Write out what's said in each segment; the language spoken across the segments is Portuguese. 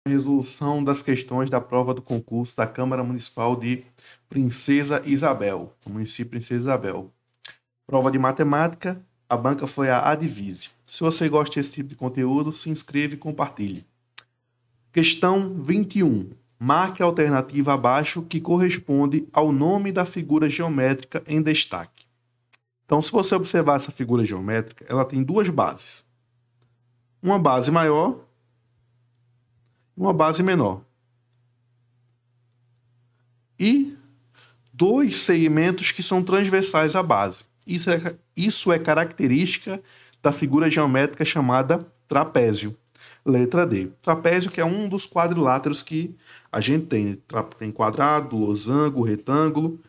Resolução das questões da prova do concurso da Câmara Municipal de Princesa Isabel, no município de Princesa Isabel. Prova de matemática, a banca foi a Advise. Se você gosta desse tipo de conteúdo, se inscreva e compartilhe. Questão 21. Marque a alternativa abaixo que corresponde ao nome da figura geométrica em destaque. Então, se você observar essa figura geométrica, ela tem duas bases. Uma base maior e uma base menor. E dois segmentos que são transversais à base. Isso é característica da figura geométrica chamada trapézio. Letra D. Trapézio, que é um dos quadriláteros que a gente tem. Tem quadrado, losango, retângulo,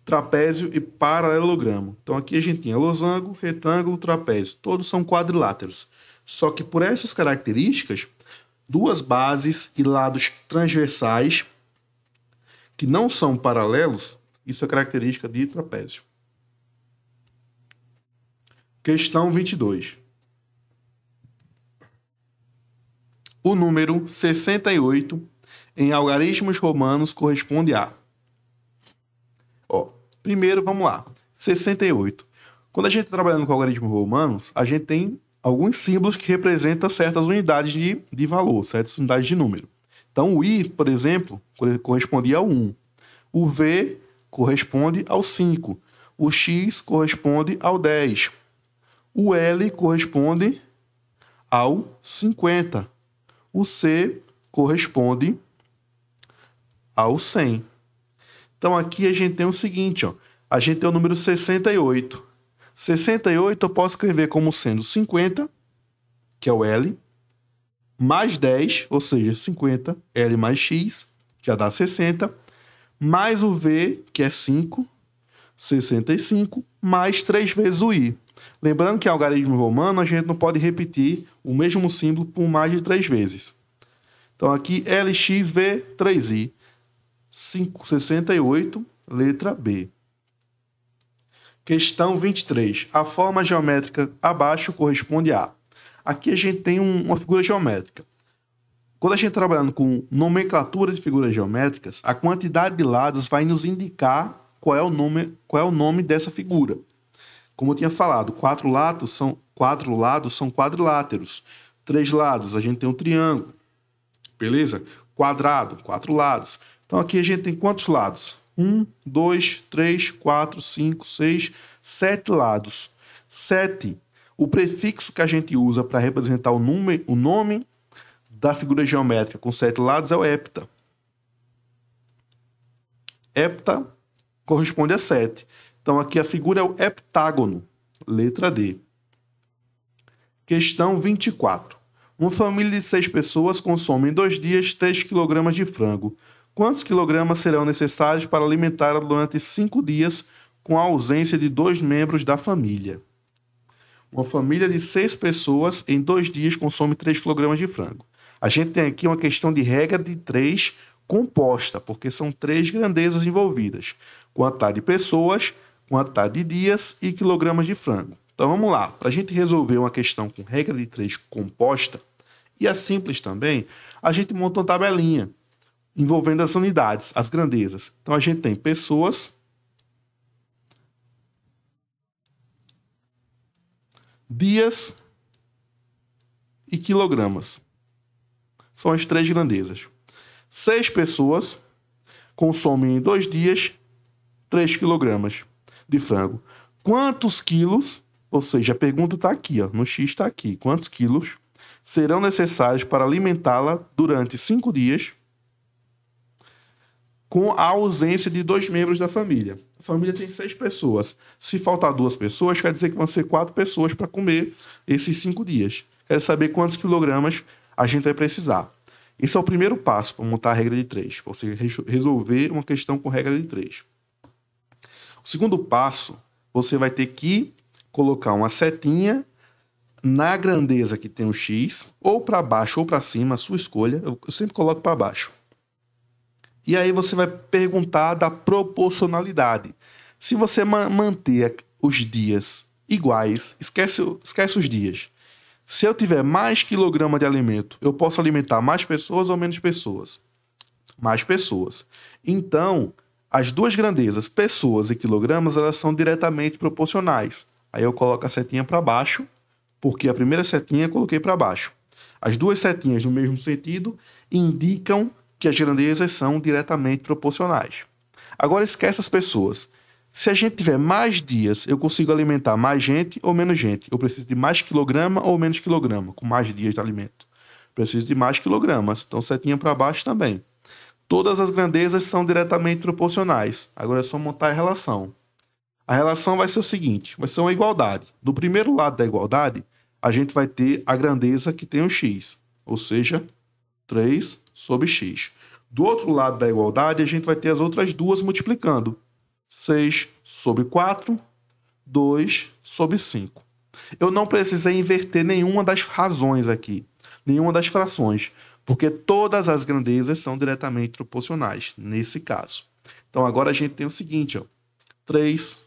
trapézio e paralelogramo. Então aqui a gente tem losango, retângulo, trapézio. Todos são quadriláteros. Só que por essas características, duas bases e lados transversais que não são paralelos, isso é característica de trapézio. Questão 22. O número 68 em algarismos romanos corresponde a... Primeiro, vamos lá. 68. Quando a gente está trabalhando com algarismos romanos, a gente tem alguns símbolos que representam certas unidades de valor, certas unidades de número. Então, o I, por exemplo, correspondia ao 1. O V corresponde ao 5. O X corresponde ao 10. O L corresponde ao 50. O C corresponde ao 100. Então, aqui a gente tem o seguinte, a gente tem o número 68. 68 eu posso escrever como sendo 50, que é o L, mais 10, ou seja, 50, L mais X, já dá 60, mais o V, que é 5, 65, mais 3 vezes o I. Lembrando que em algarismo romano a gente não pode repetir o mesmo símbolo por mais de 3 vezes. Então aqui LXV 3I, 568, letra B. Questão 23. A forma geométrica abaixo corresponde a... Aqui a gente tem uma figura geométrica. Quando a gente está trabalhando com nomenclatura de figuras geométricas, a quantidade de lados vai nos indicar qual é o nome dessa figura. Como eu tinha falado, 4 lados são quadriláteros. 3 lados, a gente tem um triângulo. Beleza? Quadrado, 4 lados. Então aqui a gente tem quantos lados? 1, 2, 3, 4, 5, 6, 7 lados. 7. O prefixo que a gente usa para representar o nome da figura geométrica com 7 lados é o hepta. Hepta corresponde a 7. Então aqui a figura é o heptágono. Letra D. Questão 24. Uma família de 6 pessoas consome em 2 dias 3 kg de frango. Quantos quilogramas serão necessários para alimentá-la durante 5 dias com a ausência de 2 membros da família? Uma família de 6 pessoas em 2 dias consome 3 kg de frango. A gente tem aqui uma questão de regra de 3 composta, porque são 3 grandezas envolvidas. Quantidade de pessoas, quantidade de dias e quilogramas de frango. Então vamos lá, para a gente resolver uma questão com regra de 3 composta, e a simples também, a gente monta uma tabelinha envolvendo as unidades, as grandezas. Então a gente tem pessoas, dias e quilogramas. São as 3 grandezas. 6 pessoas consomem em 2 dias 3 kg de frango. Quantos quilos, ou seja, a pergunta está aqui, no X está aqui, quantos quilos serão necessários para alimentá-la durante 5 dias com a ausência de 2 membros da família? A família tem 6 pessoas. Se faltar 2 pessoas, quer dizer que vão ser 4 pessoas para comer esses 5 dias. Quero saber quantos quilogramas a gente vai precisar. Esse é o primeiro passo para montar a regra de 3, para você resolver uma questão com regra de 3. O segundo passo, você vai ter que colocar uma setinha na grandeza que tem o X, ou para baixo ou para cima, a sua escolha. Eu sempre coloco para baixo. E aí você vai perguntar da proporcionalidade. Se você manter os dias iguais, esquece os dias. Se eu tiver mais quilograma de alimento, eu posso alimentar mais pessoas ou menos pessoas? Mais pessoas. Então, as duas grandezas, pessoas e quilogramas, elas são diretamente proporcionais. Aí eu coloco a setinha para baixo, porque a primeira setinha eu coloquei para baixo. As duas setinhas no mesmo sentido indicam que as grandezas são diretamente proporcionais. Agora esquece as pessoas. Se a gente tiver mais dias, eu consigo alimentar mais gente ou menos gente. Eu preciso de mais quilograma ou menos quilograma, com mais dias de alimento. Preciso de mais quilogramas, então setinha para baixo também. Todas as grandezas são diretamente proporcionais. Agora é só montar a relação. A relação vai ser o seguinte, vai ser uma igualdade. Do primeiro lado da igualdade, a gente vai ter a grandeza que tem o x, ou seja, 3 sobre x. Do outro lado da igualdade, a gente vai ter as outras duas multiplicando. 6 sobre 4, 2 sobre 5. Eu não precisei inverter nenhuma das razões aqui, nenhuma das frações, porque todas as grandezas são diretamente proporcionais, nesse caso. Então, agora a gente tem o seguinte, ó, 3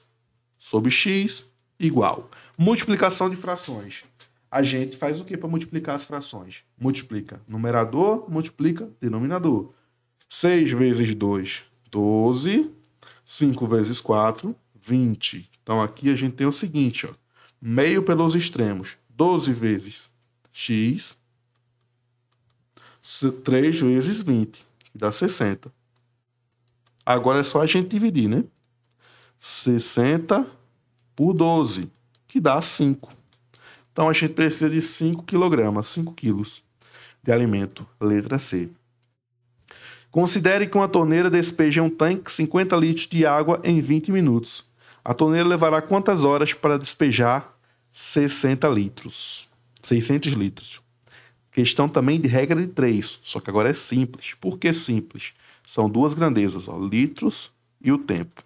sobre x igual. Multiplicação de frações. A gente faz o que para multiplicar as frações? Multiplica numerador, multiplica denominador. 6 vezes 2, 12. 5 vezes 4, 20. Então, aqui a gente tem o seguinte, ó, meio pelos extremos. 12 vezes x, 3 vezes 20, que dá 60. Agora é só a gente dividir, né? 60 por 12, que dá 5. Então, a gente precisa de 5 quilogramas, 5 quilos de alimento. Letra C. Considere que uma torneira despeja um tanque 50 litros de água em 20 minutos. A torneira levará quantas horas para despejar 60 litros? 600 litros. Questão também de regra de 3, só que agora é simples. Por que simples? São duas grandezas, ó, litros e o tempo.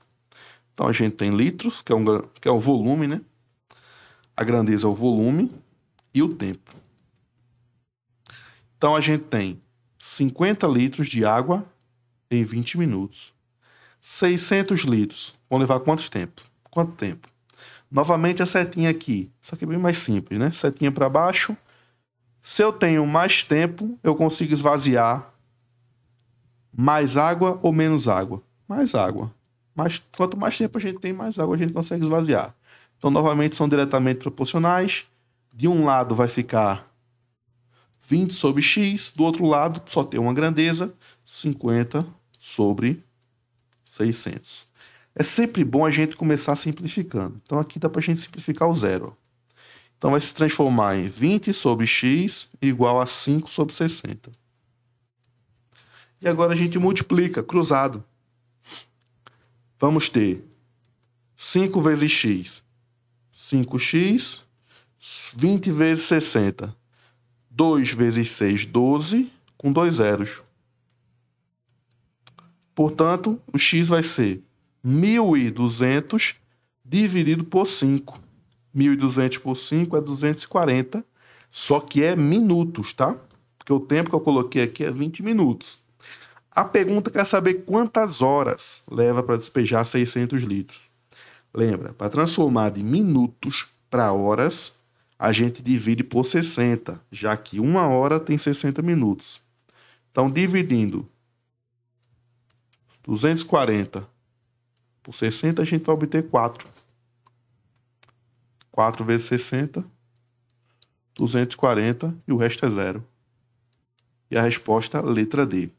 Então a gente tem litros, que é o volume, né? A grandeza é o volume e o tempo. Então a gente tem 50 litros de água em 20 minutos. 600 litros. Vão levar quanto tempo? Quanto tempo? Novamente a setinha aqui. Isso aqui é bem mais simples, né? Setinha para baixo. Se eu tenho mais tempo, eu consigo esvaziar mais água ou menos água? Mais água. Quanto mais tempo a gente tem, mais água a gente consegue esvaziar. Então, novamente, são diretamente proporcionais. De um lado vai ficar 20 sobre x, do outro lado só tem uma grandeza, 50 sobre 600. É sempre bom a gente começar simplificando. Então aqui dá para a gente simplificar o zero. Então vai se transformar em 20 sobre x igual a 5 sobre 60. E agora a gente multiplica, cruzado. Vamos ter 5 vezes x, 5x, 20 vezes 60. 2 vezes 6, 12, com 2 zeros. Portanto, o x vai ser 1.200 dividido por 5. 1.200 por 5 é 240, só que é minutos, tá? Porque o tempo que eu coloquei aqui é 20 minutos. A pergunta quer saber quantas horas leva para despejar 600 litros. Lembra, para transformar de minutos para horas, a gente divide por 60, já que uma hora tem 60 minutos. Então, dividindo 240 por 60, a gente vai obter 4. 4 vezes 60, 240, e o resto é zero. E a resposta, letra D.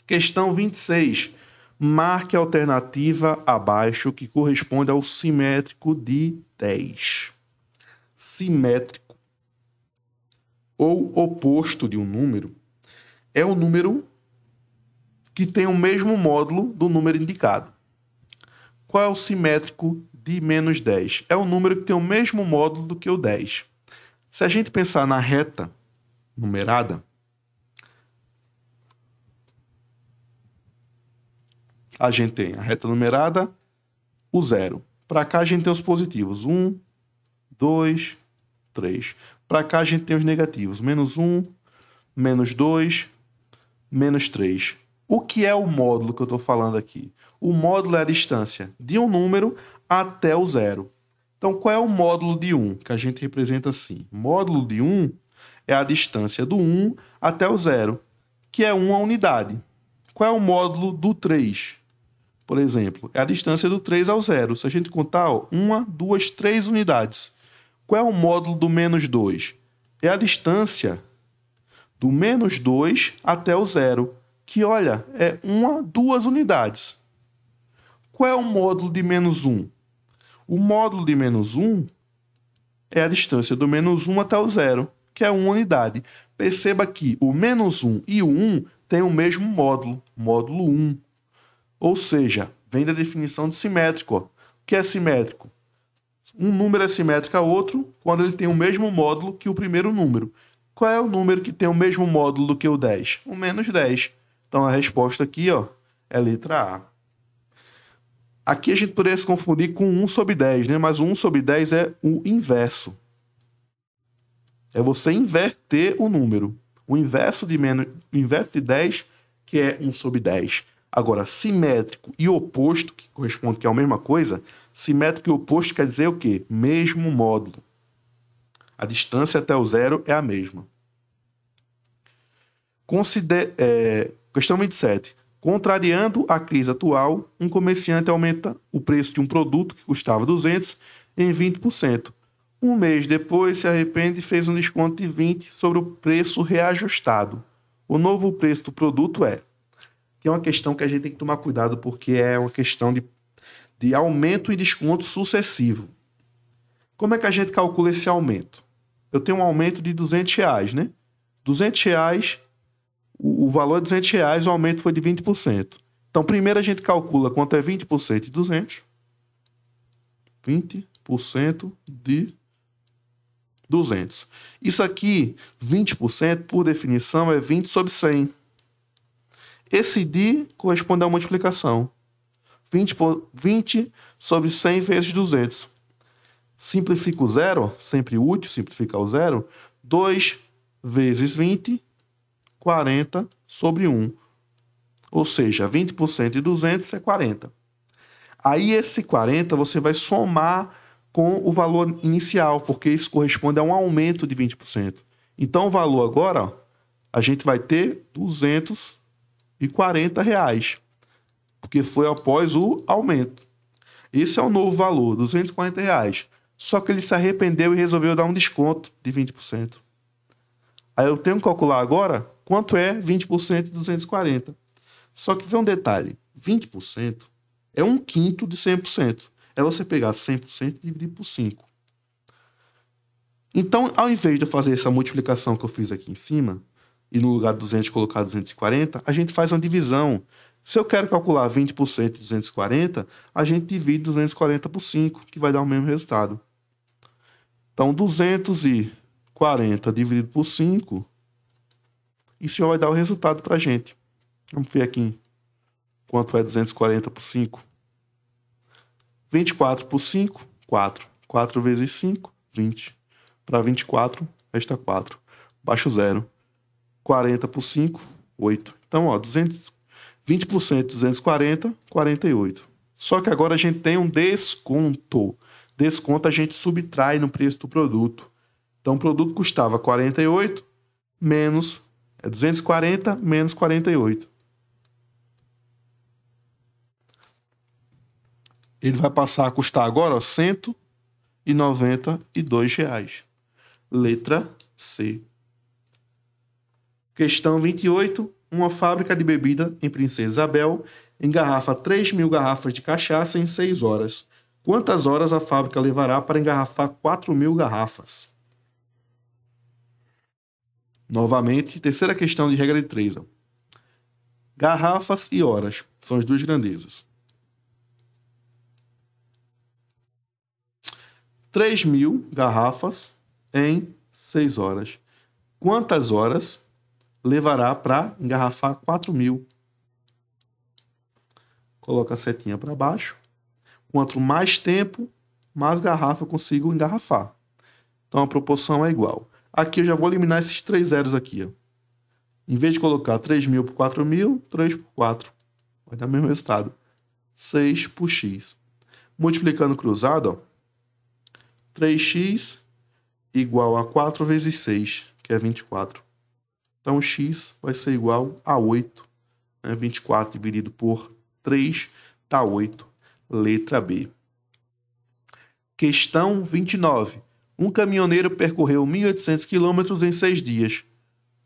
Questão 26. Marque a alternativa abaixo que corresponde ao simétrico de 10. Simétrico, ou oposto de um número, é o número que tem o mesmo módulo do número indicado. Qual é o simétrico de menos 10? É o número que tem o mesmo módulo do que o 10. Se a gente pensar na reta numerada, a gente tem a reta numerada, o zero. Para cá a gente tem os positivos, 1, 2, 3. Para cá a gente tem os negativos, menos 1, menos 2, menos 3. O que é o módulo que eu estou falando aqui? O módulo é a distância de um número até o zero. Então, qual é o módulo de 1? Que a gente representa assim. Módulo de 1 é a distância do 1 até o 0, que é 1 unidade. Qual é o módulo do 3? Por exemplo, é a distância do 3 ao 0. Se a gente contar, 1, 2, 3 unidades. Qual é o módulo do menos 2? É a distância do menos 2 até o 0, que, olha, é 1, 2 unidades. Qual é o módulo de menos 1? O módulo de menos 1 é a distância do menos 1 até o 0, que é 1 unidade. Perceba que o menos 1 e o 1 têm o mesmo módulo, módulo 1. Ou seja, vem da definição de simétrico. O que é simétrico? Um número é simétrico a outro quando ele tem o mesmo módulo que o primeiro número. Qual é o número que tem o mesmo módulo do que o 10? O menos 10. Então a resposta aqui, é letra A. Aqui a gente poderia se confundir com 1 sobre 10, né? Mas o 1 sobre 10 é o inverso. É você inverter o número. O inverso de 10, que é 1 sobre 10. Agora, simétrico e oposto, que corresponde que é a mesma coisa, simétrico e oposto quer dizer o quê? Mesmo módulo. A distância até o 0 é a mesma. Questão 27. Contrariando a crise atual, um comerciante aumenta o preço de um produto que custava 200 em 20%. Um mês depois, se arrepende e fez um desconto de 20% sobre o preço reajustado. O novo preço do produto que é uma questão que a gente tem que tomar cuidado, porque é uma questão de aumento e desconto sucessivo. Como é que a gente calcula esse aumento? Eu tenho um aumento de R$200, né? R$200, o valor é R$200, o aumento foi de 20%. Então, primeiro a gente calcula quanto é 20% de 200. 20% de 200. Isso aqui, 20%, por definição, é 20 sobre 100. Esse de corresponde à multiplicação. 20 sobre 100 vezes 200. Simplifica o zero, sempre útil simplificar o zero. 2 vezes 20, 40 sobre 1. Ou seja, 20% de 200 é 40. Aí esse 40 você vai somar com o valor inicial, porque isso corresponde a um aumento de 20%. Então o valor agora, a gente vai ter R$240, porque foi após o aumento. Esse é o novo valor, R$240. Só que ele se arrependeu e resolveu dar um desconto de 20%. Aí eu tenho que calcular agora quanto é 20% de 240. Só que vem um detalhe, 20% é 1/5 de 100%. É você pegar 100% e dividir por 5. Então, ao invés de eu fazer essa multiplicação que eu fiz aqui em cima, e no lugar de 200 colocar 240, a gente faz uma divisão. Se eu quero calcular 20% de 240, a gente divide 240 por 5, que vai dar o mesmo resultado. Então, 240 dividido por 5, isso vai dar o resultado para a gente. Vamos ver aqui quanto é 240 por 5. 24 por 5, 4. 4 vezes 5, 20. Para 24, resta 4. Baixo 0. 40 por 5, 8. Então, 20% de 240, 48. Só que agora a gente tem um desconto. Desconto a gente subtrai no preço do produto. Então, o produto custava 48 menos 240 menos 48. Ele vai passar a custar agora R$192. Letra C. Questão 28. Uma fábrica de bebida em Princesa Isabel engarrafa 3.000 garrafas de cachaça em 6 horas. Quantas horas a fábrica levará para engarrafar 4.000 garrafas? Novamente, terceira questão de regra de 3. Garrafas e horas são as duas grandezas. 3.000 garrafas em 6 horas. Quantas horas levará para engarrafar 4.000? Coloca a setinha para baixo. Quanto mais tempo, mais garrafa eu consigo engarrafar. Então a proporção é igual. Aqui eu já vou eliminar esses 3 zeros aqui. Em vez de colocar 3.000 por 4.000, 3 por 4. Vai dar o mesmo resultado. 6 por x. Multiplicando cruzado, 3x igual a 4 vezes 6, que é 24. Então, x vai ser igual a 8. 24 dividido por 3 dá 8. Letra B. Questão 29. Um caminhoneiro percorreu 1.800 quilômetros em 6 dias,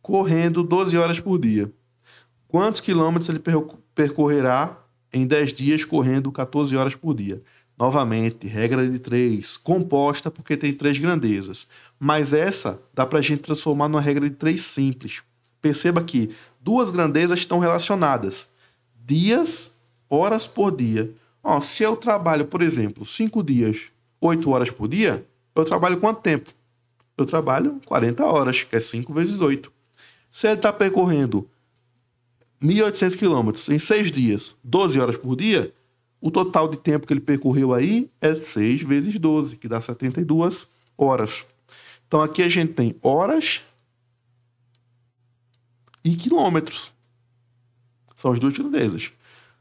correndo 12 horas por dia. Quantos quilômetros ele percorrerá em 10 dias, correndo 14 horas por dia? Novamente, regra de 3, composta porque tem 3 grandezas. Mas essa dá para a gente transformar numa regra de 3 simples. Perceba que duas grandezas estão relacionadas. Dias, horas por dia. Se eu trabalho, por exemplo, 5 dias, 8 horas por dia, eu trabalho quanto tempo? Eu trabalho 40 horas, que é 5 vezes 8. Se ele está percorrendo 1.800 quilômetros em 6 dias, 12 horas por dia, o total de tempo que ele percorreu aí é 6 vezes 12, que dá 72 horas. Então aqui a gente tem horas e quilômetros. São as duas grandezas.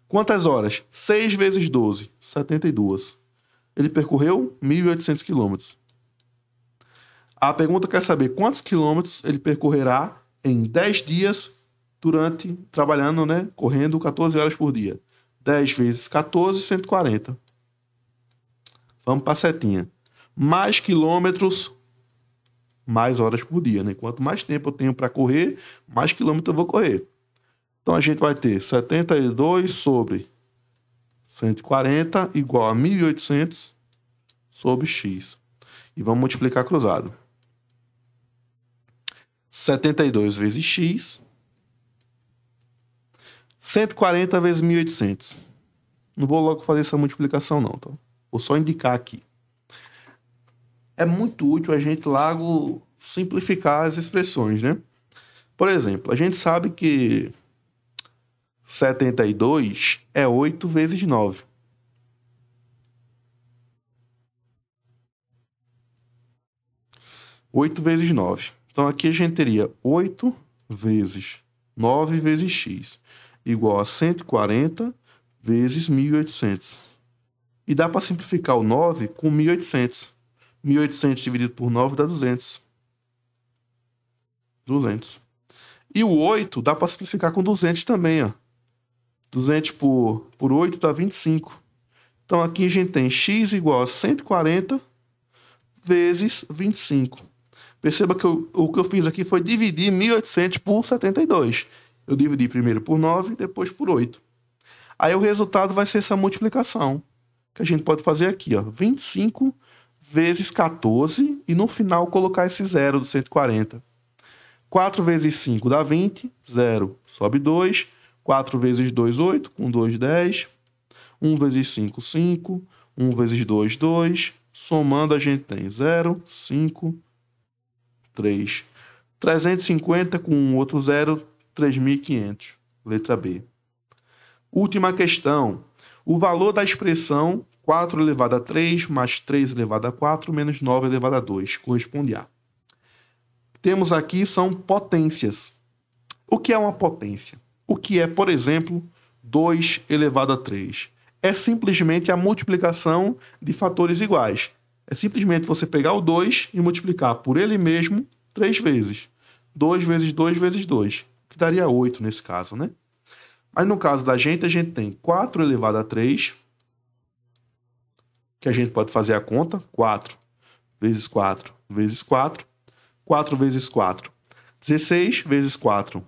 Quantas horas? 6 vezes 12, 72. Ele percorreu 1.800 quilômetros. A pergunta quer saber quantos quilômetros ele percorrerá em 10 dias trabalhando, correndo 14 horas por dia. 10 vezes 14, 140. Vamos para a setinha. Mais quilômetros, mais horas por dia, Quanto mais tempo eu tenho para correr, mais quilômetros eu vou correr. Então a gente vai ter 72 sobre 140 igual a 1.800 sobre x. E vamos multiplicar cruzado. 72 vezes x. 140 vezes 1.800. Não vou logo fazer essa multiplicação não, tá? Vou só indicar aqui. É muito útil a gente logo simplificar as expressões, Por exemplo, a gente sabe que 72 é 8 vezes 9. 8 vezes 9. Então, aqui a gente teria 8 vezes 9 vezes x, igual a 140 vezes 1.800. E dá para simplificar o 9 com 1.800. 1.800 dividido por 9 dá 200. 200. E o 8 dá para simplificar com 200 também, 200 por 8 dá 25. Então, aqui a gente tem x igual a 140 vezes 25. Perceba que o que eu fiz aqui foi dividir 1.800 por 72. Eu dividi primeiro por 9, depois por 8. Aí o resultado vai ser essa multiplicação, que a gente pode fazer aqui, 25 vezes 14, e no final colocar esse zero do 140. 4 vezes 5 dá 20, 0 sobe 2, 4 vezes 2, 8, com 2, 10, 1 vezes 5, 5, 1 vezes 2, 2, somando a gente tem 0, 5, 3. 350 com um outro 0, 3.500. Letra B. Última questão. O valor da expressão 4 elevado a 3 mais 3 elevado a 4 menos 9 elevado a 2 corresponde a. Temos aqui são potências. O que é uma potência? O que é, por exemplo, 2 elevado a 3? É simplesmente a multiplicação de fatores iguais. É simplesmente você pegar o 2 e multiplicar por ele mesmo 3 vezes. 2 vezes 2 vezes 2, que daria 8 nesse caso, Mas no caso da gente, a gente tem 4 elevado a 3, que a gente pode fazer a conta. 4 vezes 4 vezes 4. 4 vezes 4, 16 vezes 4,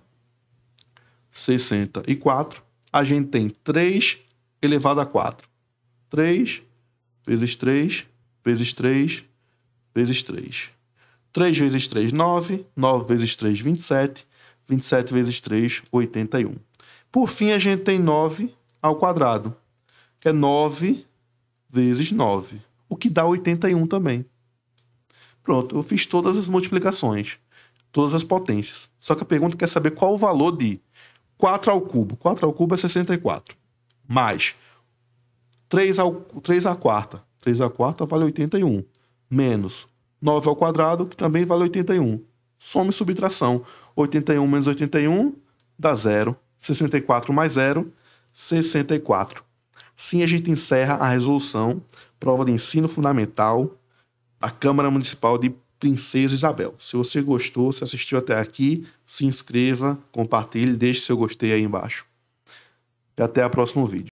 64. A gente tem 3 elevado a 4. 3 vezes 3 vezes 3 vezes 3. 3 vezes 3, 9. 9 vezes 3, 27. 27 vezes 3, 81. Por fim, a gente tem 9 ao quadrado, que é 9 vezes 9, o que dá 81 também. Pronto, eu fiz todas as multiplicações, todas as potências. Só que a pergunta quer saber qual o valor de 4 ao cubo. 4 ao cubo é 64. Mais 3 à quarta. 3 à quarta vale 81. Menos 9 ao quadrado, que também vale 81. Soma e subtração. 81 menos 81 dá 0. 64 mais 0, 64. Assim a gente encerra a resolução, prova de ensino fundamental a Câmara Municipal de Princesa Isabel. Se você gostou, se assistiu até aqui, se inscreva, compartilhe, deixe seu gostei aí embaixo. E até o próximo vídeo.